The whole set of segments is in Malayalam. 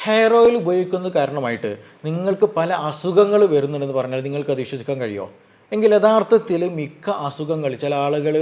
ഹെയർ ഓയിൽ ഉപയോഗിക്കുന്നത് കാരണമായിട്ട് നിങ്ങൾക്ക് പല അസുഖങ്ങൾ വരുന്നുണ്ടെന്ന് പറഞ്ഞാൽ നിങ്ങൾക്കത് വിശ്വസിക്കാൻ കഴിയുമോ? എങ്കിൽ യഥാർത്ഥത്തിൽ മിക്ക അസുഖങ്ങൾ ചില ആളുകൾ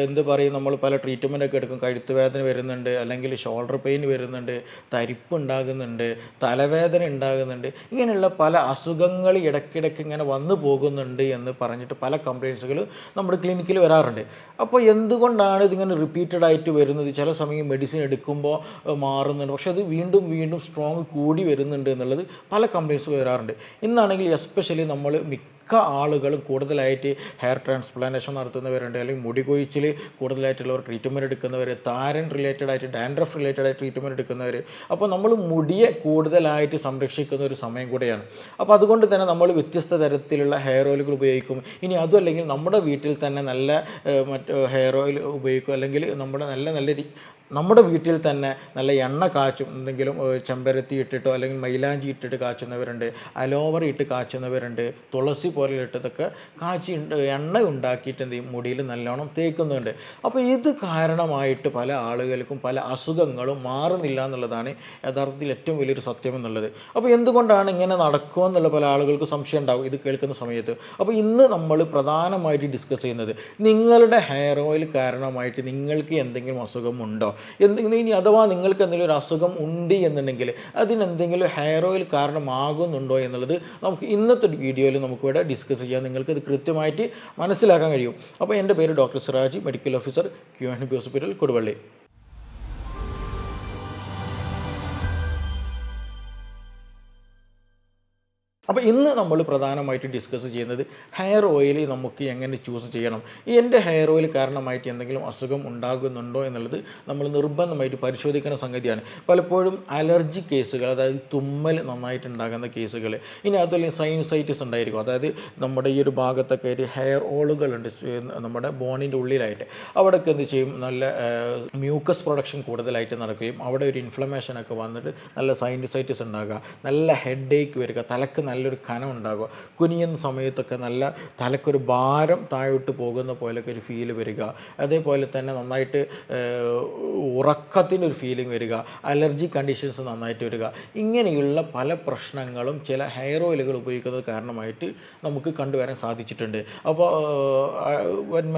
എന്ത് പറയും, നമ്മൾ പല ട്രീറ്റ്മെൻറ്റൊക്കെ എടുക്കും, കഴുത്ത് വേദന വരുന്നുണ്ട്, അല്ലെങ്കിൽ ഷോൾഡർ പെയിൻ വരുന്നുണ്ട്, തരിപ്പ് ഉണ്ടാകുന്നുണ്ട്, തലവേദന ഉണ്ടാകുന്നുണ്ട്, ഇങ്ങനെയുള്ള പല അസുഖങ്ങൾ ഇടയ്ക്കിടയ്ക്ക് ഇങ്ങനെ വന്നു പോകുന്നുണ്ട് എന്ന് പറഞ്ഞിട്ട് പല കംപ്ലയിൻസുകൾ നമ്മുടെ ക്ലിനിക്കിൽ വരാറുണ്ട്. അപ്പോൾ എന്തുകൊണ്ടാണ് ഇതിങ്ങനെ റിപ്പീറ്റഡ് ആയിട്ട് വരുന്നത്? ചില സമയം മെഡിസിൻ എടുക്കുമ്പോൾ മാറുന്നുണ്ട്, പക്ഷെ അത് വീണ്ടും വീണ്ടും സ്ട്രോങ് കൂടി വരുന്നുണ്ട് എന്നുള്ളത് പല കംപ്ലയിൻസുകൾ വരാറുണ്ട്. ഇന്നാണെങ്കിൽ എസ്പെഷ്യലി നമ്മൾ മിക്ക ആളുകളും കൂടുതലായിട്ട് ഹെയർ ട്രാൻസ്പ്ലാന്റേഷൻ നടത്തുന്നവരുണ്ട്, അല്ലെങ്കിൽ മുടി കൊഴിച്ചിൽ കൂടുതലായിട്ടുള്ളവർ ട്രീറ്റ്മെൻറ്റ് എടുക്കുന്നവർ, താരൻ റിലേറ്റഡ് ആയിട്ട് ഡാൻഡ്രഫ് റിലേറ്റഡ് ആയിട്ട് ട്രീറ്റ്മെൻറ്റ് എടുക്കുന്നവർ. അപ്പോൾ നമ്മൾ മുടിയെ കൂടുതലായിട്ട് സംരക്ഷിക്കുന്ന ഒരു സമയം കൂടെയാണ്. അപ്പോൾ അതുകൊണ്ട് തന്നെ നമ്മൾ വ്യത്യസ്ത തരത്തിലുള്ള ഹെയർ ഓയിലുകൾ ഉപയോഗിക്കും. ഇനി അതും അല്ലെങ്കിൽ നമ്മുടെ വീട്ടിൽ തന്നെ നല്ല മറ്റ് ഹെയർ ഓയിൽ ഉപയോഗിക്കും, അല്ലെങ്കിൽ നമ്മുടെ വീട്ടിൽ തന്നെ നല്ല എണ്ണ കാച്ചും, എന്തെങ്കിലും ചെമ്പരത്തി ഇട്ടിട്ടോ അല്ലെങ്കിൽ മൈലാഞ്ചി ഇട്ടിട്ട് കാച്ചുന്നവരുണ്ട്, അലോവറ ഇട്ട് കാച്ചുന്നവരുണ്ട്, തുളസി പോലെ ഇട്ടതൊക്കെ കാച്ചി എണ്ണ ഉണ്ടാക്കിയിട്ട് എന്ത് ചെയ്യും, മുടിയിൽ നല്ലോണം തേക്കുന്നുണ്ട്. അപ്പോൾ ഇത് കാരണമായിട്ട് പല ആളുകൾക്കും പല അസുഖങ്ങളും മാറുന്നില്ല എന്നുള്ളതാണ് യഥാർത്ഥത്തിൽ ഏറ്റവും വലിയൊരു സത്യം എന്നുള്ളത്. അപ്പോൾ എന്തുകൊണ്ടാണ് ഇങ്ങനെ നടക്കുക എന്നുള്ള പല ആളുകൾക്ക് സംശയം ഉണ്ടാവും ഇത് കേൾക്കുന്ന സമയത്ത്. അപ്പോൾ ഇന്ന് നമ്മൾ പ്രധാനമായിട്ട് ഡിസ്കസ് ചെയ്യുന്നത് നിങ്ങളുടെ ഹെയർ ഓയിൽ കാരണമായിട്ട് നിങ്ങൾക്ക് എന്തെങ്കിലും അസുഖമുണ്ടോ, ഇനി അഥവാ നിങ്ങൾക്ക് എന്തെങ്കിലും ഒരു അസുഖം ഉണ്ട് എന്നുണ്ടെങ്കിൽ അതിനെന്തെങ്കിലും ഹെയർ ഓയിൽ കാരണമാകുന്നുണ്ടോ എന്നുള്ളത് നമുക്ക് ഇന്നത്തെ വീഡിയോയിൽ നമുക്കിവിടെ ഡിസ്കസ് ചെയ്യാം. നിങ്ങൾക്ക് ഇത് കൃത്യമായിട്ട് മനസ്സിലാക്കാൻ കഴിയും. അപ്പോൾ എൻ്റെ പേര് doctor Siraj, medical officer, QNB hospital, Koduvally. അപ്പോൾ ഇന്ന് നമ്മൾ പ്രധാനമായിട്ട് ഡിസ്കസ് ചെയ്യുന്നത് ഹെയർ ഓയിൽ നമുക്ക് എങ്ങനെ ചൂസ് ചെയ്യണം, എൻ്റെ ഹെയർ ഓയിൽ കാരണമായിട്ട് എന്തെങ്കിലും അസുഖം ഉണ്ടാകുന്നുണ്ടോ എന്നുള്ളത് നമ്മൾ നിർബന്ധമായിട്ട് പരിശോധിക്കുന്ന സംഗതിയാണ്. പലപ്പോഴും അലർജി കേസുകൾ, അതായത് തുമ്മൽ നന്നായിട്ടുണ്ടാകുന്ന കേസുകൾ, ഇനി അതുപോലെ സൈനസൈറ്റിസ് ഉണ്ടായിരിക്കും, അതായത് നമ്മുടെ ഈ ഒരു ഭാഗത്തൊക്കെ ഒരു ഹെയർ ഓളുകളുണ്ട് നമ്മുടെ ബോണിൻ്റെ ഉള്ളിലായിട്ട്, അവിടെയൊക്കെ എന്ത് ചെയ്യും, നല്ല മ്യൂക്കസ് പ്രൊഡക്ഷൻ കൂടുതലായിട്ട് നടക്കുകയും അവിടെ ഒരു ഇൻഫ്ലമേഷനൊക്കെ വന്നിട്ട് നല്ല സൈനസൈറ്റിസ് ഉണ്ടാകുക, നല്ല ഹെഡ് ഏക്ക് വരിക, തലക്ക് നല്ലൊരു കനം ഉണ്ടാകുക, കുനിയുന്ന സമയത്തൊക്കെ നല്ല തലക്കൊരു ഭാരം താഴോട്ട് പോകുന്ന പോലെയൊക്കെ ഒരു ഫീല് വരിക, അതേപോലെ തന്നെ നന്നായിട്ട് ഉറക്കത്തിൻ്റെ ഒരു ഫീലിംഗ് വരിക, അലർജി കണ്ടീഷൻസ് നന്നായിട്ട് വരിക, ഇങ്ങനെയുള്ള പല പ്രശ്നങ്ങളും ചില ഹെയർ ഓയിലുകൾ ഉപയോഗിക്കുന്നത് കാരണമായിട്ട് നമുക്ക് കണ്ടുവരാൻ സാധിച്ചിട്ടുണ്ട്. അപ്പോൾ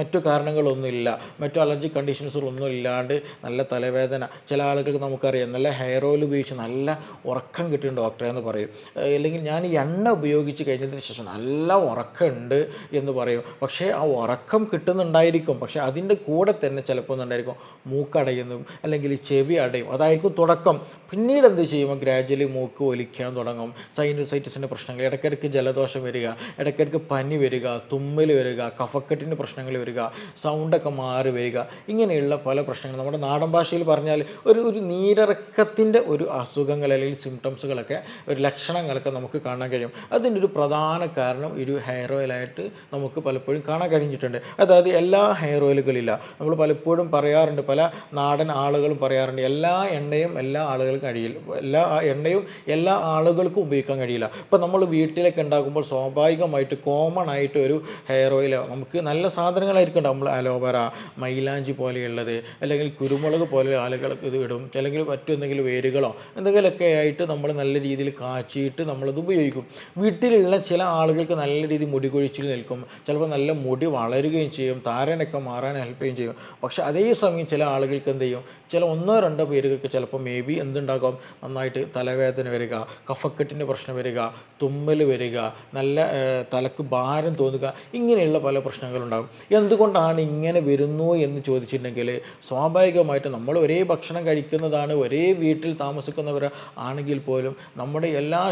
മറ്റു കാരണങ്ങളൊന്നുമില്ല, മറ്റു അലർജി കണ്ടീഷൻസുകളൊന്നും ഇല്ലാണ്ട് നല്ല തലവേദന, ചില ആളുകൾക്ക് നമുക്കറിയാം നല്ല ഹെയർ ഓയിൽ ഉപയോഗിച്ച് നല്ല ഉറക്കം കിട്ടും ഡോക്ടറെ എന്ന് പറയും, അല്ലെങ്കിൽ ഞാൻ ഈ എണ്ണ ഉപയോഗിച്ച് കഴിഞ്ഞതിന് ശേഷം നല്ല ഉറക്കമുണ്ട് എന്ന് പറയും. പക്ഷേ ആ ഉറക്കം കിട്ടുന്നുണ്ടായിരിക്കും, പക്ഷേ അതിൻ്റെ കൂടെ തന്നെ ചിലപ്പോൾ ഉണ്ടായിരിക്കും മൂക്കടയുന്നതും അല്ലെങ്കിൽ ചെവി അടയും, അതായിരിക്കും തുടക്കം. പിന്നീട് എന്ത് ചെയ്യുമ്പോൾ ഗ്രാജ്വലി മൂക്ക് ഒലിക്കാൻ തുടങ്ങും, സൈനസൈറ്റിസിൻ്റെ പ്രശ്നങ്ങൾ, ഇടയ്ക്കിടയ്ക്ക് ജലദോഷം വരിക, ഇടയ്ക്കിടയ്ക്ക് പനി വരിക, തുമ്മൽ വരിക, കഫക്കെട്ടിൻ്റെ പ്രശ്നങ്ങൾ വരിക, സൗണ്ടൊക്കെ മാറി വരിക, ഇങ്ങനെയുള്ള പല പ്രശ്നങ്ങൾ നമ്മുടെ നാടൻ ഭാഷയിൽ പറഞ്ഞാൽ ഒരു നീരിറക്കത്തിൻ്റെ ഒരു അസുഖങ്ങൾ അല്ലെങ്കിൽ സിംറ്റംസുകളൊക്കെ ഒരു ലക്ഷണങ്ങളൊക്കെ നമുക്ക് കാണാൻ കഴിയും. അതിൻ്റെ ഒരു പ്രധാന കാരണം ഒരു ഹെയർ ഓയിലായിട്ട് നമുക്ക് പലപ്പോഴും കാണാൻ കഴിഞ്ഞിട്ടുണ്ട്. അതായത് എല്ലാ ഹെയർ ഓയിലുകളില്ല, നമ്മൾ പലപ്പോഴും പറയാറുണ്ട്, പല നാടൻ ആളുകളും പറയാറുണ്ട് എല്ലാ എണ്ണയും എല്ലാ ആളുകൾക്കും കഴിയില്ല, എല്ലാ എണ്ണയും എല്ലാ ആളുകൾക്കും ഉപയോഗിക്കാൻ കഴിയില്ല. ഇപ്പോൾ നമ്മൾ വീട്ടിലൊക്കെ ഉണ്ടാക്കുമ്പോൾ സ്വാഭാവികമായിട്ട് കോമൺ ആയിട്ട് ഒരു ഹെയർ ഓയിൽ നമുക്ക് നല്ല സാധനങ്ങളായിരിക്കും, നമ്മൾ അലോവേറ, മൈലാഞ്ചി പോലെയുള്ളത്, അല്ലെങ്കിൽ കുരുമുളക് പോലെ ആളുകൾക്ക് ഇത് ഇടും, അല്ലെങ്കിൽ മറ്റെന്തെങ്കിലും വേരുകളോ എന്തെങ്കിലുമൊക്കെ ആയിട്ട് നമ്മൾ നല്ല രീതിയിൽ കാച്ചിയിട്ട് നമ്മളത് ഉപയോഗിക്കും. വീട്ടിലുള്ള ചില ആളുകൾക്ക് നല്ല രീതിയിൽ മുടി കൊഴിച്ചിൽ നിൽക്കും, ചിലപ്പോൾ നല്ല മുടി വളരുകയും ചെയ്യും, താരനൊക്കെ മാറാൻ ഹെൽപ്പ് ചെയ്യുകയും ചെയ്യും. പക്ഷെ അതേസമയം ചില ആളുകൾക്ക് എന്ത് ചെയ്യും, ചില 1-2 പേർക്ക് ചിലപ്പോൾ മേ ബി എന്തുണ്ടാകും, നന്നായിട്ട് തലവേദന വരിക, കഫക്കെട്ടിൻ്റെ പ്രശ്നം വരിക, തുമ്മൽ വരിക, നല്ല തലക്ക് ഭാരം തോന്നുക, ഇങ്ങനെയുള്ള പല പ്രശ്നങ്ങളുണ്ടാകും. എന്തുകൊണ്ടാണ് ഇങ്ങനെ വരുന്നു എന്ന് ചോദിച്ചിട്ടുണ്ടെങ്കിൽ സ്വാഭാവികമായിട്ട് നമ്മൾ ഒരേ ഭക്ഷണം കഴിക്കുന്നതാണ്, ഒരേ വീട്ടിൽ താമസിക്കുന്നവർ ആണെങ്കിൽ പോലും നമ്മുടെ എല്ലാ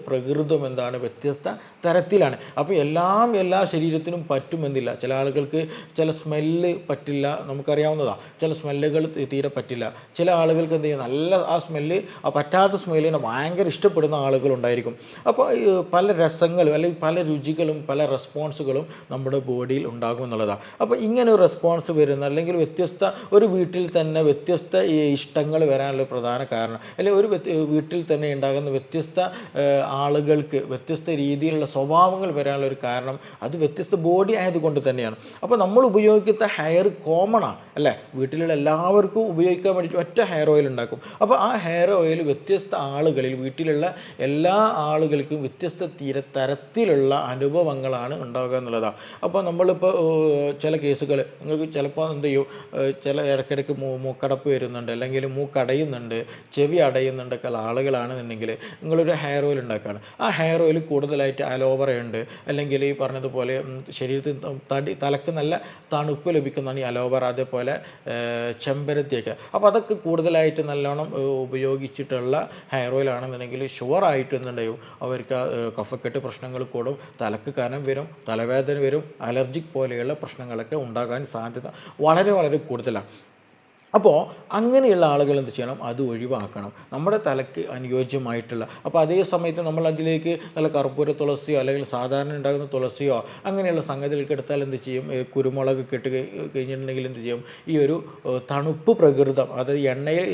പ്രകൃതം എന്താണ്, വ്യത്യസ്ത തരത്തിലാണ്. അപ്പോൾ എല്ലാ ശരീരത്തിനും പറ്റുമെന്നില്ല. ചില ആളുകൾക്ക് ചില സ്മെല്ല് പറ്റില്ല, നമുക്കറിയാവുന്നതാണ്, ചില സ്മെല്ലുകൾ തീരെ പറ്റില്ല. ചില ആളുകൾക്ക് എന്ത് ചെയ്യും, നല്ല ആ സ്മെല്ല്, ആ പറ്റാത്ത സ്മെല്ലിനെ ഭയങ്കര ഇഷ്ടപ്പെടുന്ന ആളുകളുണ്ടായിരിക്കും. അപ്പോൾ പല രസങ്ങളും അല്ലെങ്കിൽ പല രുചികളും പല റെസ്പോൺസുകളും നമ്മുടെ ബോഡിയിൽ ഉണ്ടാകും എന്നുള്ളതാണ്. അപ്പോൾ ഇങ്ങനെ ഒരു റെസ്പോൺസ് വരുന്ന അല്ലെങ്കിൽ ഒരു വീട്ടിൽ തന്നെ വ്യത്യസ്ത ഇഷ്ടങ്ങൾ വരാനുള്ള പ്രധാന കാരണം, അല്ലെങ്കിൽ ഒരു വീട്ടിൽ തന്നെ ഉണ്ടാകുന്ന വ്യത്യസ്ത ആളുകൾ ആളുകൾക്ക് വ്യത്യസ്ത രീതിയിലുള്ള സ്വഭാവങ്ങൾ വരാനുള്ള ഒരു കാരണം അത് വ്യത്യസ്ത ബോഡി ആയതുകൊണ്ട് തന്നെയാണ്. അപ്പോൾ നമ്മൾ ഉപയോഗിക്കുന്ന ഹെയർ കോമണാണ് അല്ലേ, വീട്ടിലുള്ള എല്ലാവർക്കും ഉപയോഗിക്കാൻ വേണ്ടിയിട്ട് ഒറ്റ ഹെയർ ഓയിൽ ഉണ്ടാക്കും. അപ്പോൾ ആ ഹെയർ ഓയിൽ വ്യത്യസ്ത ആളുകളിൽ, വീട്ടിലുള്ള എല്ലാ ആളുകൾക്കും വ്യത്യസ്ത തരത്തിലുള്ള അനുഭവങ്ങളാണ് ഉണ്ടാകുക എന്നുള്ളതാണ്. അപ്പോൾ നമ്മളിപ്പോൾ ചില കേസുകൾ നിങ്ങൾക്ക് ചിലപ്പോൾ എന്ത് ചെയ്യും, ചില ഇടയ്ക്കിടയ്ക്ക് മൂക്കടപ്പ് വരുന്നുണ്ട്, അല്ലെങ്കിൽ മൂക്കടയുന്നുണ്ട്, ചെവി അടയുന്നുണ്ടൊക്കെ ഉള്ള ആളുകളാണെന്നുണ്ടെങ്കിൽ നിങ്ങളൊരു ഹെയർ ഓയിൽ ഉണ്ടാക്കുകയാണ്. ആ ഹെയർ ഓയിൽ കൂടുതലായിട്ട് അലോവറയുണ്ട്, അല്ലെങ്കിൽ ഈ പറഞ്ഞതുപോലെ ശരീരത്തിൽ തലക്ക് നല്ല തണുപ്പ് ലഭിക്കുന്നതാണ് ഈ അലോവറ, അതേപോലെ ചെമ്പരത്തിയൊക്കെ. അപ്പോൾ അതൊക്കെ കൂടുതലായിട്ട് നല്ലോണം ഉപയോഗിച്ചിട്ടുള്ള ഹെയർ ഓയിൽ ആണെന്നുണ്ടെങ്കിൽ ഷുവറായിട്ട് എന്തുണ്ടാവും, അവർക്ക് കഫക്കെട്ട് പ്രശ്നങ്ങൾ കൂടും, തലക്ക് കനം വരും, തലവേദന വരും, അലർജിക് പോലെയുള്ള പ്രശ്നങ്ങളൊക്കെ ഉണ്ടാകാൻ സാധ്യത വളരെ വളരെ കൂടുതലാണ്. അപ്പോൾ അങ്ങനെയുള്ള ആളുകൾ എന്ത് ചെയ്യണം, അത് ഒഴിവാക്കണം, നമ്മുടെ തലയ്ക്ക് അനുയോജ്യമായിട്ടുള്ള. അപ്പോൾ അതേ സമയത്ത് നമ്മൾ അതിലേക്ക് നല്ല കർപ്പൂര തുളസിയോ അല്ലെങ്കിൽ സാധാരണ ഉണ്ടാകുന്ന തുളസിയോ അങ്ങനെയുള്ള സംഗതികൾക്ക് എടുത്താൽ എന്ത് ചെയ്യും, കുരുമുളക് കെട്ട് കഴിഞ്ഞിട്ടുണ്ടെങ്കിൽ എന്ത് ചെയ്യും, ഈ ഒരു തണുപ്പ് പ്രകൃതം, അതായത് എണ്ണയിൽ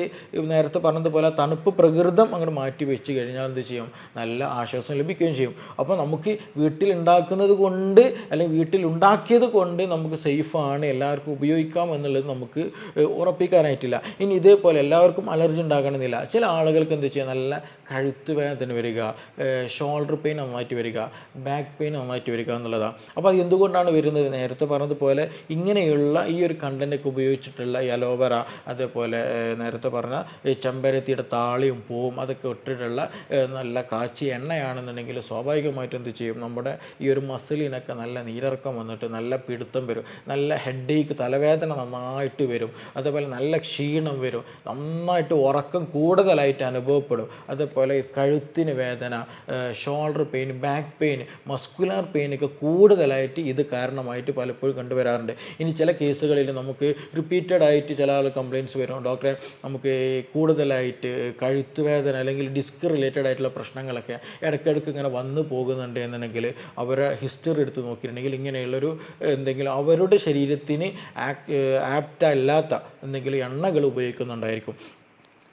നേരത്തെ പറഞ്ഞതുപോലെ തണുപ്പ് പ്രകൃതം അങ്ങോട്ട് മാറ്റി വെച്ച് കഴിഞ്ഞാൽ എന്ത് ചെയ്യും, നല്ല ആശ്വാസം ലഭിക്കുകയും ചെയ്യും. അപ്പോൾ നമുക്ക് വീട്ടിലുണ്ടാക്കുന്നത് കൊണ്ട് അല്ലെങ്കിൽ വീട്ടിലുണ്ടാക്കിയത് കൊണ്ട് നമുക്ക് സേഫാണ്, എല്ലാവർക്കും ഉപയോഗിക്കാം എന്നുള്ളത് നമുക്ക് ഉറപ്പിക്കാനായിട്ടില്ല. ഇനി ഇതേപോലെ എല്ലാവർക്കും അലർജി ഉണ്ടാകണമെന്നില്ല. ചില ആളുകൾക്ക് എന്ത് ചെയ്യുക, നല്ല കഴുത്ത് വേദന വരിക, ഷോൾഡർ പെയിൻ നന്നായിട്ട് വരിക, ബാക്ക് പെയിൻ നന്നായിട്ട് വരിക എന്നുള്ളതാണ്. അപ്പോൾ അത് എന്തുകൊണ്ടാണ് വരുന്നത്, നേരത്തെ പറഞ്ഞതുപോലെ ഇങ്ങനെയുള്ള ഈ ഒരു കണ്ടൻ്റൊക്കെ ഉപയോഗിച്ചിട്ടുള്ള ഈ അലോവറ, അതേപോലെ നേരത്തെ പറഞ്ഞ ഈ ചെമ്പരത്തിയുടെ താളിയും പൂവും അതൊക്കെ ഇട്ടിട്ടുള്ള നല്ല കാച്ചിയ എണ്ണയാണെന്നുണ്ടെങ്കിൽ സ്വാഭാവികമായിട്ടും എന്ത് ചെയ്യും, നമ്മുടെ ഈ ഒരു മസിലിനൊക്കെ നല്ല നീരിറക്കം വന്നിട്ട് നല്ല പിടുത്തം വരും, നല്ല ഹെഡേക്ക് തലവേദന നന്നായിട്ട് വരും, അതേപോലെ നല്ല ക്ഷീണം വരും, നന്നായിട്ട് ഉറക്കം കൂടുതലായിട്ട് അനുഭവപ്പെടും, അതേപോലെ കഴുത്തിന് വേദന, shoulder pain, back pain, muscular പെയിനൊക്കെ കൂടുതലായിട്ട് ഇത് കാരണമായിട്ട് പലപ്പോഴും കണ്ടുവരാറുണ്ട്. ഇനി ചില കേസുകളിൽ നമുക്ക് റിപ്പീറ്റഡ് ആയിട്ട് ചില ആൾ കംപ്ലയിൻറ്റ്സ് വരും, ഡോക്ടറെ നമുക്ക് കൂടുതലായിട്ട് കഴുത്ത് വേദന അല്ലെങ്കിൽ ഡിസ്ക് റിലേറ്റഡ് ആയിട്ടുള്ള പ്രശ്നങ്ങളൊക്കെ ഇടയ്ക്കിടയ്ക്ക് ഇങ്ങനെ വന്നു പോകുന്നുണ്ട് എന്നുണ്ടെങ്കിൽ അവരെ ഹിസ്റ്ററി എടുത്ത് നോക്കിയിട്ടുണ്ടെങ്കിൽ ഇങ്ങനെയുള്ളൊരു എന്തെങ്കിലും അവരുടെ ശരീരത്തിന് ആപ്റ്റ് അല്ലാത്ത എന്തെങ്കിലും എണ്ണകൾ ഉപയോഗിക്കുന്നുണ്ടായിരിക്കും.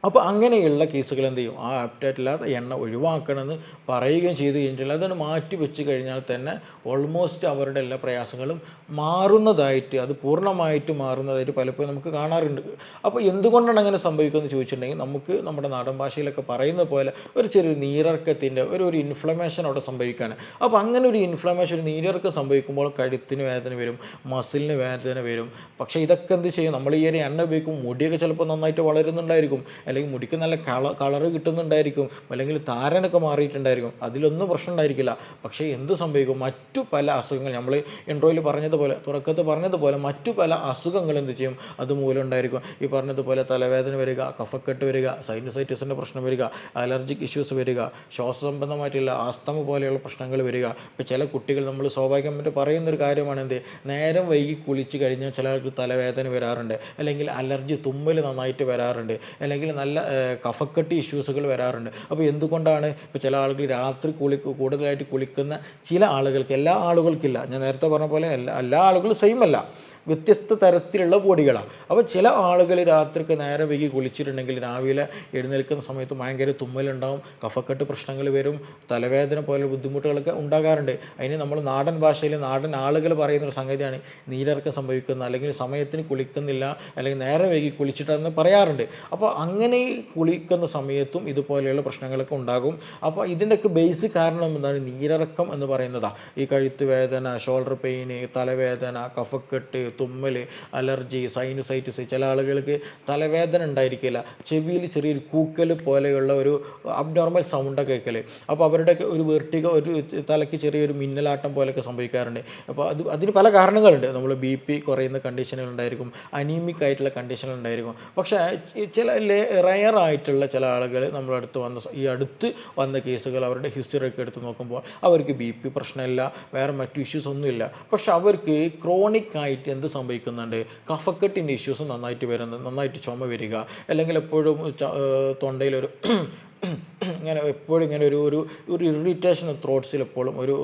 അപ്പോൾ അങ്ങനെയുള്ള കേസുകൾ എന്ത് ചെയ്യും, ആ ആപ്റ്റായിട്ടില്ലാത്ത എണ്ണ ഒഴിവാക്കണമെന്ന് പറയുകയും ചെയ്ത് കഴിഞ്ഞാൽ അതൊന്ന് മാറ്റി വെച്ച് കഴിഞ്ഞാൽ തന്നെ ഓൾമോസ്റ്റ് അവരുടെ എല്ലാ പ്രയാസങ്ങളും മാറുന്നതായിട്ട്, അത് പൂർണ്ണമായിട്ട് മാറുന്നതായിട്ട് പലപ്പോഴും നമുക്ക് കാണാറുണ്ട്. അപ്പോൾ എന്തുകൊണ്ടാണ് അങ്ങനെ സംഭവിക്കുമെന്ന് ചോദിച്ചിട്ടുണ്ടെങ്കിൽ നമുക്ക് നമ്മുടെ നാടൻ ഭാഷയിലൊക്കെ പറയുന്ന പോലെ ഒരു ചെറിയൊരു നീരിറക്കത്തിൻ്റെ ഒരു ഇൻഫ്ലമേഷൻ അവിടെ സംഭവിക്കുകയാണ്. അപ്പോൾ അങ്ങനെ ഒരു ഇൻഫ്ലമേഷൻ, ഒരു നീരിറക്കം സംഭവിക്കുമ്പോൾ കഴുത്തിന് വേദന വരും, മസിലിന് വേദന വരും. പക്ഷേ ഇതൊക്കെ എന്ത് ചെയ്യും, നമ്മൾ ഈ ഒരു എണ്ണ ഉപയോഗിക്കും, മുടിയൊക്കെ ചിലപ്പോൾ നന്നായിട്ട് വളരുന്നുണ്ടായിരിക്കും, അല്ലെങ്കിൽ മുടിക്ക് നല്ല കളറ് കിട്ടുന്നുണ്ടായിരിക്കും, അല്ലെങ്കിൽ താരനൊക്കെ മാറിയിട്ടുണ്ടായിരിക്കും, അതിലൊന്നും പ്രശ്നം ഉണ്ടായിരിക്കില്ല. പക്ഷേ എന്ത് സംഭവിക്കും, മറ്റു പല അസുഖങ്ങൾ, നമ്മൾ ഇൻട്രോയിൽ പറഞ്ഞതുപോലെ, തുടക്കത്തിൽ പറഞ്ഞതുപോലെ മറ്റു പല അസുഖങ്ങൾ എന്ത് ചെയ്യും, അതുമൂലം ഉണ്ടായിരിക്കും. ഈ പറഞ്ഞതുപോലെ തലവേദന വരിക, കഫക്കെട്ട് വരിക, സൈനസൈറ്റിസിൻ്റെ പ്രശ്നം വരിക, അലർജിക് ഇഷ്യൂസ് വരിക, ശ്വാസസംബന്ധമായിട്ടുള്ള ആസ്തമ പോലെയുള്ള പ്രശ്നങ്ങൾ വരിക. ഇപ്പോൾ ചില കുട്ടികൾ നമ്മൾ സ്വാഭാവികമായിട്ട് പറയുന്നൊരു കാര്യമാണ് എന്ത്, നേരം വൈകി കുളിച്ച് കഴിഞ്ഞാൽ ചില ആൾക്ക് തലവേദന വരാറുണ്ട്, അല്ലെങ്കിൽ അലർജി തുമ്മൽ നന്നായിട്ട് വരാറുണ്ട്, അല്ലെങ്കിൽ നല്ല കഫക്കെട്ട് ഇഷ്യൂസുകൾ വരാറുണ്ട്. അപ്പോൾ എന്തുകൊണ്ടാണ്, ഇപ്പോൾ ചില ആളുകൾ രാത്രി കൂടുതലായിട്ട് കുളിക്കുന്ന ചില ആളുകൾക്ക്, എല്ലാ ആളുകൾക്കില്ല, ഞാൻ നേരത്തെ പറഞ്ഞ പോലെ എല്ലാ ആളുകളും സെയിം അല്ല, വ്യത്യസ്ത തരത്തിലുള്ള ബോഡികളാണ്. അപ്പോൾ ചില ആളുകൾ രാത്രിക്ക് നേരം വൈകി കുളിച്ചിട്ടുണ്ടെങ്കിൽ രാവിലെ എഴുന്നേൽക്കുന്ന സമയത്ത് ഭയങ്കര തുമ്മലുണ്ടാവും, കഫക്കെട്ട് പ്രശ്നങ്ങൾ വരും, തലവേദന പോലെ ബുദ്ധിമുട്ടുകളൊക്കെ ഉണ്ടാകാറുണ്ട്. അതിന് നമ്മൾ നാടൻ ഭാഷയിൽ നാടൻ ആളുകൾ പറയുന്നൊരു സംഗതിയാണ് നീരിറക്കം സംഭവിക്കുന്ന, അല്ലെങ്കിൽ സമയത്തിന് കുളിക്കുന്നില്ല, അല്ലെങ്കിൽ നേരം വൈകി കുളിച്ചിട്ടെന്ന് പറയാറുണ്ട്. അപ്പോൾ അങ്ങനെ കുളിക്കുന്ന സമയത്തും ഇതുപോലെയുള്ള പ്രശ്നങ്ങളൊക്കെ ഉണ്ടാകും. അപ്പോൾ ഇതിൻ്റെയൊക്കെ ബേസിക് കാരണം എന്താണ്, നീരിറക്കം എന്ന് പറയുന്നതാണ്. ഈ കഴുത്ത് വേദന, ഷോൾഡർ പെയിന്, തലവേദന, കഫക്കെട്ട്, തുമ്മൽ, അലർജി, സൈനസൈറ്റിസ്. ചില ആളുകൾക്ക് തലവേദന ഉണ്ടായിരിക്കില്ല, ചെവിയിൽ ചെറിയൊരു കൂക്കൽ പോലെയുള്ള ഒരു അബ്നോർമൽ സൗണ്ടൊക്കെ കേൾക്കൽ. അപ്പോൾ അവരുടെ ഒരു വെർട്ടിഗോ, ഒരു തലയ്ക്ക് ചെറിയൊരു മിന്നലാട്ടം പോലെയൊക്കെ സംഭവിക്കാറുണ്ട്. അപ്പോൾ അതിന് പല കാരണങ്ങളുണ്ട്. നമ്മൾ BP കുറയുന്ന കണ്ടീഷനുകളുണ്ടായിരിക്കും, അനീമിക് ആയിട്ടുള്ള കണ്ടീഷനുകളുണ്ടായിരിക്കും. പക്ഷേ ചില റയറായിട്ടുള്ള ചില ആളുകൾ നമ്മളടുത്ത് അടുത്ത് വന്ന കേസുകൾ, അവരുടെ ഹിസ്റ്ററി ഒക്കെ എടുത്ത് നോക്കുമ്പോൾ അവർക്ക് BP പ്രശ്നമില്ല, വേറെ മറ്റു ഇഷ്യൂസ് ഒന്നുമില്ല. പക്ഷെ അവർക്ക് ക്രോണിക് ആയിട്ട് എന്ത് സംഭവിക്കുന്നുണ്ട്, കഫക്കെട്ടിൻ്റെ ഇഷ്യൂസ് നന്നായിട്ട് വരുന്നത്, നന്നായിട്ട് ചുമ വരിക, അല്ലെങ്കിൽ എപ്പോഴും തൊണ്ടയിലൊരു ഇങ്ങനെ എപ്പോഴും ഇങ്ങനെ ഒരു ഒരു ഒരു ഇറിറ്റേഷൻ ത്രോട്ട്സിൽ എപ്പോഴും ഒരു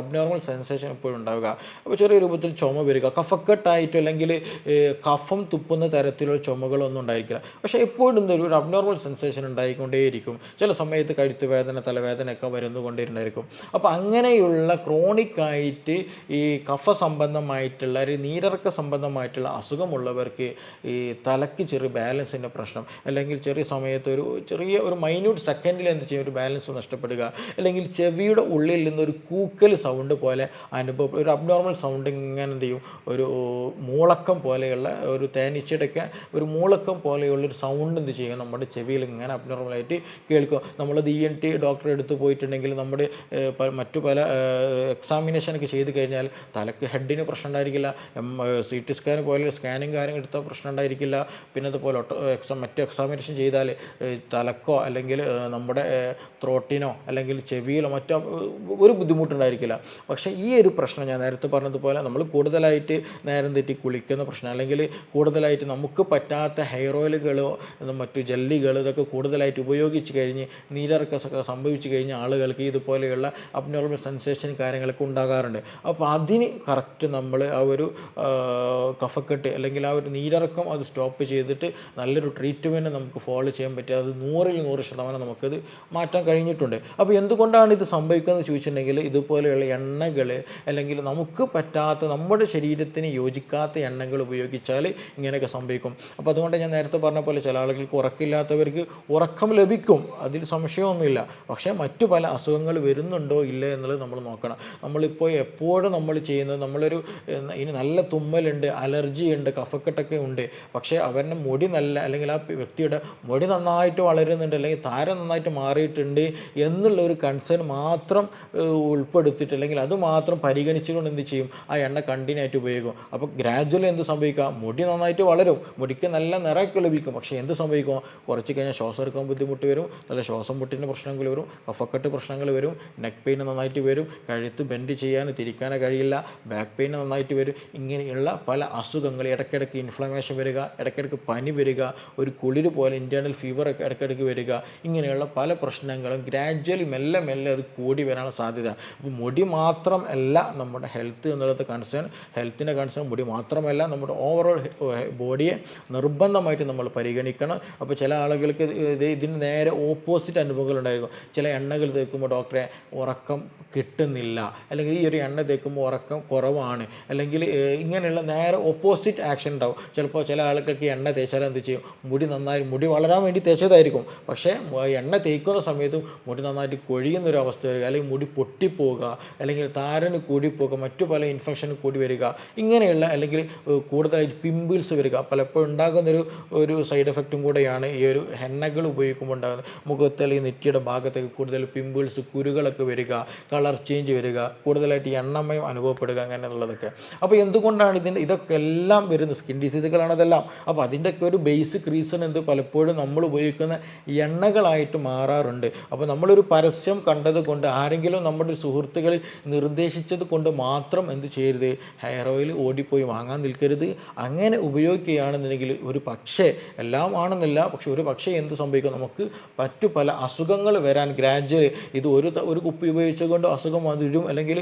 അബ്നോർമൽ സെൻസേഷൻ എപ്പോഴും ഉണ്ടാവുക. അപ്പോൾ ചെറിയ രൂപത്തിൽ ചുമ വരിക, കഫക്കെട്ടായിട്ട് അല്ലെങ്കിൽ കഫം തുപ്പുന്ന തരത്തിലുള്ള ചുമകളൊന്നും ഉണ്ടായിരിക്കില്ല. പക്ഷേ എപ്പോഴും ഒരു അബ്നോർമൽ സെൻസേഷൻ ഉണ്ടായിക്കൊണ്ടേയിരിക്കും. ചില സമയത്ത് കഴുത്ത് വേദന, തലവേദനയൊക്കെ വരുന്നുകൊണ്ടിരുന്നായിരിക്കും. അപ്പോൾ അങ്ങനെയുള്ള ക്രോണിക്കായിട്ട് ഈ കഫ സംബന്ധമായിട്ടുള്ള ഒരു നീരിറക്ക സംബന്ധമായിട്ടുള്ള അസുഖമുള്ളവർക്ക് ഈ തലയ്ക്ക് ചെറിയ ബാലൻസിൻ്റെ പ്രശ്നം, അല്ലെങ്കിൽ ചെറിയ സമയത്ത് ഒരു ചെറിയ ഒരു മൈന്യൂട്ട് സെക്കൻഡിൽ എന്ത് ചെയ്യും, ഒരു ബാലൻസ് നഷ്ടപ്പെടുക, അല്ലെങ്കിൽ ചെവിയുടെ ഉള്ളിൽ നിന്നൊരു കൂക്കൽ സൗണ്ട് പോലെ അനുഭവം, ഒരു അബ്നോർമൽ സൗണ്ട് ഇങ്ങനെ എന്ത് ചെയ്യും, ഒരു മൂളക്കം പോലെയുള്ള ഒരു തേനീച്ചയുടെയൊക്കെ ഒരു മൂളക്കം പോലെയുള്ളൊരു സൗണ്ട് എന്ത് ചെയ്യും നമ്മുടെ ചെവിയിൽ ഇങ്ങനെ അബ്നോർമലായിട്ട് കേൾക്കും. നമ്മളത് ENT ഡോക്ടറെ അടുത്ത് പോയിട്ടുണ്ടെങ്കിൽ നമ്മുടെ മറ്റു പല എക്സാമിനേഷനൊക്കെ ചെയ്ത് കഴിഞ്ഞാൽ തലക്ക് ഹെഡിന് പ്രശ്നം ഉണ്ടായിരിക്കില്ല, CT സ്കാൻ പോലെ സ്കാനിങ് കാര്യങ്ങൾ എടുത്താൽ പ്രശ്നം ഉണ്ടായിരിക്കില്ല. പിന്നെ അതുപോലെ മറ്റു എക്സാമിനേഷൻ ചെയ്താൽ തലക്കോ അല്ലെങ്കിൽ നമ്മുടെ ത്രോട്ടിനോ അല്ലെങ്കിൽ ചെവിയിലോ മറ്റോ ഒരു ബുദ്ധിമുട്ടുണ്ടായിരിക്കില്ല. പക്ഷേ ഈ ഒരു പ്രശ്നം ഞാൻ നേരത്തെ പറഞ്ഞതുപോലെ നമ്മൾ കൂടുതലായിട്ട് നേരം തെറ്റി കുളിക്കുന്ന പ്രശ്നം, അല്ലെങ്കിൽ കൂടുതലായിട്ട് നമുക്ക് പറ്റാത്ത ഹെയർ ഓയിലുകളോ മറ്റു ജെല്ലികൾ ഇതൊക്കെ കൂടുതലായിട്ട് ഉപയോഗിച്ച് കഴിഞ്ഞ് നീരിറക്കമൊക്കെ സംഭവിച്ചു കഴിഞ്ഞ ആളുകൾക്ക് ഇതുപോലെയുള്ള അബ്നോർമൽ സെൻസേഷൻ കാര്യങ്ങളൊക്കെ ഉണ്ടാകാറുണ്ട്. അപ്പോൾ അതിന് കറക്റ്റ് നമ്മൾ ആ ഒരു കഫക്കെട്ട് അല്ലെങ്കിൽ ആ ഒരു നീരിറക്കം അത് സ്റ്റോപ്പ് ചെയ്തിട്ട് നല്ലൊരു ട്രീറ്റ്മെൻറ്റ് നമുക്ക് ഫോളോ ചെയ്യാൻ പറ്റുക. അത് 100% നമുക്കത് മാറ്റാൻ കഴിഞ്ഞിട്ടുണ്ട്. അപ്പോൾ എന്തുകൊണ്ടാണ് ഇത് സംഭവിക്കുന്നത് ചോദിച്ചിട്ടുണ്ടെങ്കിൽ ഇതുപോലെയുള്ള എണ്ണകൾ അല്ലെങ്കിൽ നമുക്ക് പറ്റാത്ത നമ്മുടെ ശരീരത്തിന് യോജിക്കാത്ത എണ്ണകൾ ഉപയോഗിച്ചാൽ ഇങ്ങനെയൊക്കെ സംഭവിക്കും. അപ്പോൾ അതുകൊണ്ട് ഞാൻ നേരത്തെ പറഞ്ഞ പോലെ ചില ആളുകൾക്ക് ഉറക്കമില്ലാത്തവർക്ക് ഉറക്കം ലഭിക്കും, അതിൽ സംശയമൊന്നുമില്ല. പക്ഷേ മറ്റു പല അസുഖങ്ങൾ വരുന്നുണ്ടോ ഇല്ല എന്നുള്ളത് നമ്മൾ നോക്കണം. നമ്മളിപ്പോൾ എപ്പോഴും നമ്മൾ ചെയ്യുന്നത് നമ്മളൊരു ഇനി നല്ല തുമ്മലുണ്ട്, അലർജി ഉണ്ട്, കഫക്കെട്ടൊക്കെ ഉണ്ട്, പക്ഷേ അവരുടെ മുടി നല്ല അല്ലെങ്കിൽ ആ വ്യക്തിയുടെ മുടി നന്നായിട്ട് വളരുന്നുണ്ട് അല്ലെങ്കിൽ താരം നന്നായിട്ട് മാറിയിട്ടുണ്ട് എന്നുള്ള ഒരു കൺസേൺ മാത്രം ഉൾപ്പെടുത്തിയിട്ട് അല്ലെങ്കിൽ അത് മാത്രം പരിഗണിച്ചുകൊണ്ട് എന്ത് ചെയ്യും, ആ എണ്ണ കണ്ടിന്യൂ ആയിട്ട് ഉപയോഗിക്കും. അപ്പോൾ ഗ്രാജുവലി എന്ത് സംഭവിക്കാം, മുടി നന്നായിട്ട് വളരും, മുടിക്ക് നല്ല നിറയൊക്കെ ലഭിക്കും. പക്ഷേ എന്ത് സംഭവിക്കും, കുറച്ച് കഴിഞ്ഞാൽ ശ്വാസം എടുക്കാൻ ബുദ്ധിമുട്ട് വരും, നല്ല ശ്വാസം മുട്ടിൻ്റെ പ്രശ്നങ്ങൾ വരും, കഫക്കെട്ട് പ്രശ്നങ്ങൾ വരും, നെക്ക് പെയിൻ നന്നായിട്ട് വരും, കഴുത്ത് ബെൻഡ് ചെയ്യാൻ തിരിക്കാനോ കഴിയില്ല, ബാക്ക് പെയിൻ നന്നായിട്ട് വരും. ഇങ്ങനെയുള്ള പല അസുഖങ്ങൾ, ഇടയ്ക്കിടയ്ക്ക് ഇൻഫ്ലമേഷൻ വരിക, ഇടയ്ക്കിടയ്ക്ക് പനി വരിക, ഒരു കുളിര് പോലെ ഇൻറ്റേർണൽ ഫീവറൊക്കെ ഇടയ്ക്കിടയ്ക്ക് വരിക, ഇങ്ങനെയുള്ള പല പ്രശ്നങ്ങളും ഗ്രാജുവലി മെല്ലെ മെല്ലെ അത് കൂടി വരാനുള്ള സാധ്യത. അപ്പോൾ മുടി മാത്രം അല്ല നമ്മുടെ ഹെൽത്ത് എന്നുള്ളത് കൺസേൺ, ഹെൽത്തിൻ്റെ കൺസേൺ മുടി മാത്രമല്ല, നമ്മുടെ ഓവറോൾ ബോഡിയെ നിർബന്ധമായിട്ട് നമ്മൾ പരിഗണിക്കണം. അപ്പോൾ ചില ആളുകൾക്ക് ഇതിന് നേരെ ഓപ്പോസിറ്റ് അനുഭവങ്ങൾ ഉണ്ടായിരിക്കും. ചില എണ്ണകൾ തേക്കുമ്പോൾ ഡോക്ടറെ ഉറക്കം കിട്ടുന്നില്ല, അല്ലെങ്കിൽ ഈ ഒരു എണ്ണ തേക്കുമ്പോൾ ഉറക്കം കുറവാണ്, അല്ലെങ്കിൽ ഇങ്ങനെയുള്ള നേരെ ഓപ്പോസിറ്റ് ആക്ഷൻ ഉണ്ടാവും. ചിലപ്പോൾ ചില ആളുകൾക്ക് എണ്ണ തേച്ചാൽ എന്ത് ചെയ്യും, മുടി വളരാൻ വേണ്ടി തേച്ചതായിരിക്കും, പക്ഷേ എണ്ണ തേക്കുന്ന സമയത്തും മുടി നന്നായിട്ട് കൊഴിയുന്നൊരു അവസ്ഥ വരിക, അല്ലെങ്കിൽ മുടി പൊട്ടിപ്പോവുക, അല്ലെങ്കിൽ താരന് കൂടിപ്പോവുക, മറ്റു പല ഇൻഫെക്ഷൻ കൂടി വരിക, ഇങ്ങനെയുള്ള അല്ലെങ്കിൽ കൂടുതലായിട്ട് പിമ്പിൾസ് വരിക പലപ്പോഴും ഉണ്ടാകുന്നൊരു സൈഡ് എഫക്റ്റും കൂടെയാണ് ഈ ഒരു എണ്ണകൾ ഉപയോഗിക്കുമ്പോൾ ഉണ്ടാകുന്നത്. മുഖത്ത് അല്ലെങ്കിൽ നെറ്റിയുടെ ഭാഗത്തേക്ക് കൂടുതൽ പിമ്പിൾസ്, കുരുകളൊക്കെ വരിക, കളർ ചേഞ്ച് വരിക, കൂടുതലായിട്ട് എണ്ണമയം അനുഭവപ്പെടുക, അങ്ങനെയുള്ളതൊക്കെ. അപ്പോൾ എന്തുകൊണ്ടാണ് ഇതൊക്കെ എല്ലാം വരുന്നത്, സ്കിൻ ഡിസീസുകളാണ് അതെല്ലാം. അപ്പോൾ അതിൻ്റെയൊക്കെ ഒരു ബേസിക് റീസൺ എന്ത്, പലപ്പോഴും നമ്മൾ ഉപയോഗിക്കുന്ന എണ്ണകളായിട്ട് മാറാറുണ്ട്. അപ്പോൾ നമ്മളൊരു പരസ്യം കണ്ടത് കൊണ്ട്, ആരെങ്കിലും നമ്മുടെ സുഹൃത്തുക്കൾ നിർദ്ദേശിച്ചത് കൊണ്ട് മാത്രം എന്ത് ചെയ്യരുത്, ഹെയർ ഓയിൽ ഓടിപ്പോയി വാങ്ങാൻ നിൽക്കരുത്. അങ്ങനെ ഉപയോഗിക്കുകയാണെന്നുണ്ടെങ്കിൽ ഒരു പക്ഷേ, എല്ലാം ആണെന്നില്ല, പക്ഷെ ഒരു പക്ഷേ എന്ത് സംഭവിക്കും, നമുക്ക് മറ്റു പല അസുഖങ്ങൾ വരാൻ ഗ്രാജുവലി, ഇത് ഒരു കുപ്പി ഉപയോഗിച്ചുകൊണ്ട് അസുഖം വരും അല്ലെങ്കിൽ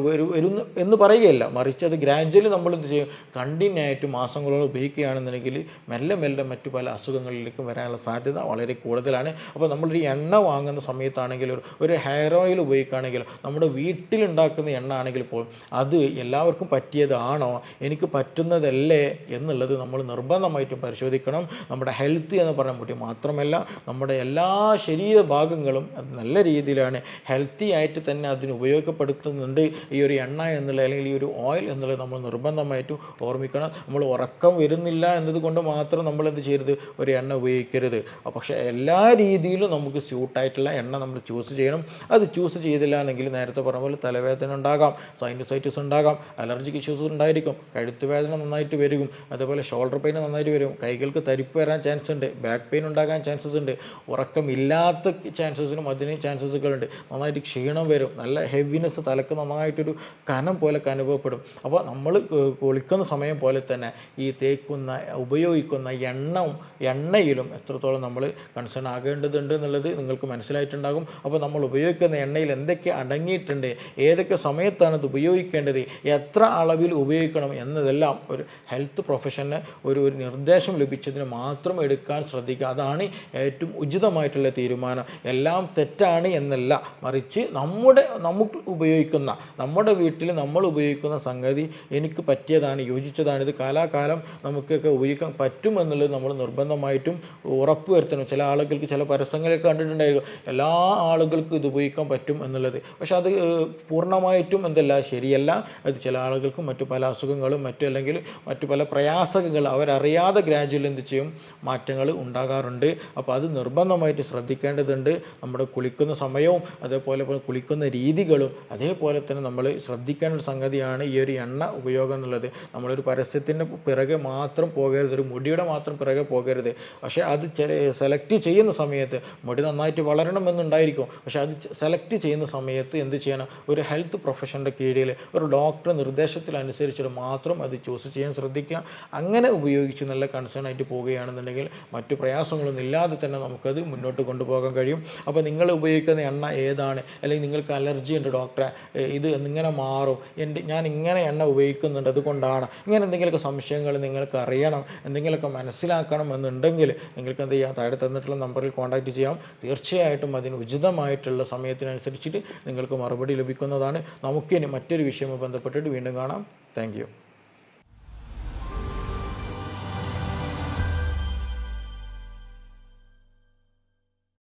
വരുന്നു എന്ന് പറയുകയല്ല, മറിച്ച് അത് ഗ്രാജുവലി നമ്മൾ എന്ത് ചെയ്യും, കണ്ടിന്യൂ ആയിട്ട് മാസങ്ങളോളം ഉപയോഗിക്കുകയാണെന്നുണ്ടെങ്കിൽ മെല്ലെ മെല്ലെ മറ്റു പല അസുഖങ്ങളിലേക്ക് വരാനുള്ള സാധ്യത വളരെ കൂടുതലാണ്. അപ്പോൾ നമ്മളൊരു എണ്ണ വാങ്ങുന്ന സമയത്താണെങ്കിലും ഒരു ഹെയർ ഓയിൽ ഉപയോഗിക്കുകയാണെങ്കിലും നമ്മുടെ വീട്ടിലുണ്ടാക്കുന്ന എണ്ണ ആണെങ്കിൽ പോലും അത് എല്ലാവർക്കും പറ്റിയതാണോ, എനിക്ക് പറ്റുന്നതല്ലേ എന്നുള്ളത് നമ്മൾ നിർബന്ധമായിട്ടും പരിശോധിക്കണം. നമ്മുടെ ഹെൽത്ത് എന്ന് പറഞ്ഞ മുടി മാത്രമല്ല, നമ്മുടെ എല്ലാ ശരീരഭാഗങ്ങളും നല്ല രീതിയിലാണ് ഹെൽത്തി ആയിട്ട് തന്നെ അതിന് ഉപയോഗപ്പെടുത്തുന്നുണ്ട് ഈ ഒരു എണ്ണ എന്നുള്ള അല്ലെങ്കിൽ ഈ ഒരു ഓയിൽ എന്നുള്ളത് നമ്മൾ നിർബന്ധമായിട്ടും ഓർമ്മിക്കണം. നമ്മൾ ഉറക്കം വരുന്നില്ല എന്നതുകൊണ്ട് മാത്രം നമ്മൾ എന്ത് ചെയ്യരുത്, ഒരു എണ്ണ ഉപയോഗിക്കരുത്. പക്ഷേ എല്ലാ രീതിയിലും നമുക്ക് സ്യൂട്ടായിട്ടുള്ള എണ്ണ നമ്മൾ ചൂസ് ചെയ്യണം. അത് ചൂസ് ചെയ്തില്ല എങ്കിൽ നേരത്തെ പറഞ്ഞ പോലെ തലവേദന ഉണ്ടാകാം, സൈനസൈറ്റിസ് ഉണ്ടാകാം, അലർജിക് ഇഷ്യൂസ് ഉണ്ടായിരിക്കും, കഴുത്ത് വേദന നന്നായിട്ട് വരും, അതുപോലെ ഷോൾഡർ പെയിൻ നന്നായിട്ട് വരും, കൈകൾക്ക് തരിപ്പ് വരാൻ ചാൻസ് ഉണ്ട്, ബാക്ക് പെയിൻ ഉണ്ടാകാൻ ചാൻസസ് ഉണ്ട്, ഉറക്കമില്ലാത്ത ചാൻസസിനും അതിന് ചാൻസസുകളുണ്ട്, നന്നായിട്ട് ക്ഷീണം വരും, നല്ല ഹെവിനെസ്, തലക്ക് നന്നായിട്ടൊരു കനം പോലൊക്കെ അനുഭവപ്പെടും. അപ്പോൾ നമ്മൾ കുളിക്കുന്ന സമയം പോലെ തന്നെ ഈ ഉപയോഗിക്കുന്ന എണ്ണയിലും എത്രത്തോളം നമ്മൾ കൺസേൺ ആകേണ്ടതുണ്ട്. ഉപയോഗിക്കേണ്ടതുണ്ട് എന്നുള്ളത് നിങ്ങൾക്ക് മനസ്സിലായിട്ടുണ്ടാകും. അപ്പോൾ നമ്മൾ ഉപയോഗിക്കുന്ന എണ്ണയിൽ എന്തൊക്കെ അടങ്ങിയിട്ടുണ്ട്, ഏതൊക്കെ സമയത്താണ് ഇത് ഉപയോഗിക്കേണ്ടത്, എത്ര അളവിൽ ഉപയോഗിക്കണം എന്നതെല്ലാം ഒരു ഹെൽത്ത് പ്രൊഫഷന് ഒരു നിർദ്ദേശം ലഭിച്ചതിന് മാത്രം എടുക്കാൻ ശ്രദ്ധിക്കുക. അതാണ് ഏറ്റവും ഉചിതമായിട്ടുള്ള തീരുമാനം. എല്ലാം തെറ്റാണ് എന്നല്ല, മറിച്ച് നമുക്ക് ഉപയോഗിക്കുന്ന, നമ്മുടെ വീട്ടിൽ നമ്മൾ ഉപയോഗിക്കുന്ന സംഗതി എനിക്ക് പറ്റിയതാണ്, യോജിച്ചതാണ്, ഇത് കാലാകാലം നമുക്കൊക്കെ ഉപയോഗിക്കാൻ പറ്റുമെന്നുള്ളത് നമ്മൾ നിർബന്ധമായിട്ടും ഉറപ്പ് വരുത്തണം. ചില ആളുകൾക്ക് ചില പരസ്യങ്ങളൊക്കെ കണ്ടിട്ടുണ്ടായിരിക്കും എല്ലാ ആളുകൾക്കും ഇത് ഉപയോഗിക്കാൻ പറ്റും എന്നുള്ളത്. പക്ഷെ അത് പൂർണ്ണമായിട്ടും എന്തല്ല, ശരിയല്ല. അത് ചില ആളുകൾക്കും മറ്റു പല അസുഖങ്ങളും അല്ലെങ്കിൽ മറ്റു പല പ്രയാസങ്ങൾ അവരറിയാതെ ഗ്രാജുവൽ എന്ത് ചെയ്യും, മാറ്റങ്ങൾ ഉണ്ടാകാറുണ്ട്. അപ്പോൾ അത് നിർബന്ധമായിട്ട് ശ്രദ്ധിക്കേണ്ടതുണ്ട്. നമ്മുടെ കുളിക്കുന്ന സമയവും അതേപോലെ കുളിക്കുന്ന രീതികളും അതേപോലെ തന്നെ നമ്മൾ ശ്രദ്ധിക്കേണ്ട ഒരു സംഗതിയാണ് ഈ ഒരു എണ്ണ ഉപയോഗം എന്നുള്ളത്. നമ്മളൊരു പരസ്യത്തിൻ്റെ പിറകെ മാത്രം പോകരുത്, ഒരു മുടിയുടെ മാത്രം പിറകെ പോകരുത്. പക്ഷേ അത് സെലക്ട് ചെയ്യുന്ന സമയത്ത് മുടി നന്നായിട്ട് വളരണമെന്നുണ്ടായിരിക്കും, പക്ഷേ അത് സെലക്ട് ചെയ്യുന്ന സമയത്ത് എന്ത് ചെയ്യണം, ഒരു ഹെൽത്ത് പ്രൊഫഷൻ്റെ കീഴിൽ ഒരു ഡോക്ടർ നിർദ്ദേശത്തിനനുസരിച്ചിട്ട് മാത്രം അത് ചൂസ് ചെയ്യാൻ ശ്രദ്ധിക്കുക. അങ്ങനെ ഉപയോഗിച്ച് നല്ല കൺസേൺ ആയിട്ട് പോവുകയാണെന്നുണ്ടെങ്കിൽ മറ്റു പ്രയാസങ്ങളൊന്നും ഇല്ലാതെ തന്നെ നമുക്കത് മുന്നോട്ട് കൊണ്ടുപോകാൻ കഴിയും. അപ്പോൾ നിങ്ങൾ ഉപയോഗിക്കുന്ന എണ്ണ ഏതാണ്, അല്ലെങ്കിൽ നിങ്ങൾക്ക് അലർജി ഉണ്ട് ഡോക്ടറെ, ഇത് ഇങ്ങനെ മാറും, ഞാൻ ഇങ്ങനെ എണ്ണ ഉപയോഗിക്കുന്നുണ്ട് അതുകൊണ്ടാണ്, ഇങ്ങനെ എന്തെങ്കിലുമൊക്കെ സംശയങ്ങൾ നിങ്ങൾക്ക് അറിയണം, എന്തെങ്കിലുമൊക്കെ മനസ്സിലാക്കണം എന്നുണ്ടെങ്കിൽ നിങ്ങൾക്ക് എന്ത് ചെയ്യാം, താഴെ തന്നിട്ടുള്ള നമ്പറിൽ കോൺടാക്റ്റ് ചെയ്യാം. തീർച്ചയായിട്ടും അതിന് ഉചിതമായിട്ടുള്ള സമയത്തിനനുസരിച്ചിട്ട് നിങ്ങൾക്ക് മറുപടി ലഭിക്കുന്നതാണ്. നമുക്കിനി മറ്റൊരു വിഷയവുമായി ബന്ധപ്പെട്ടിട്ട് വീണ്ടും കാണാം. Thank you.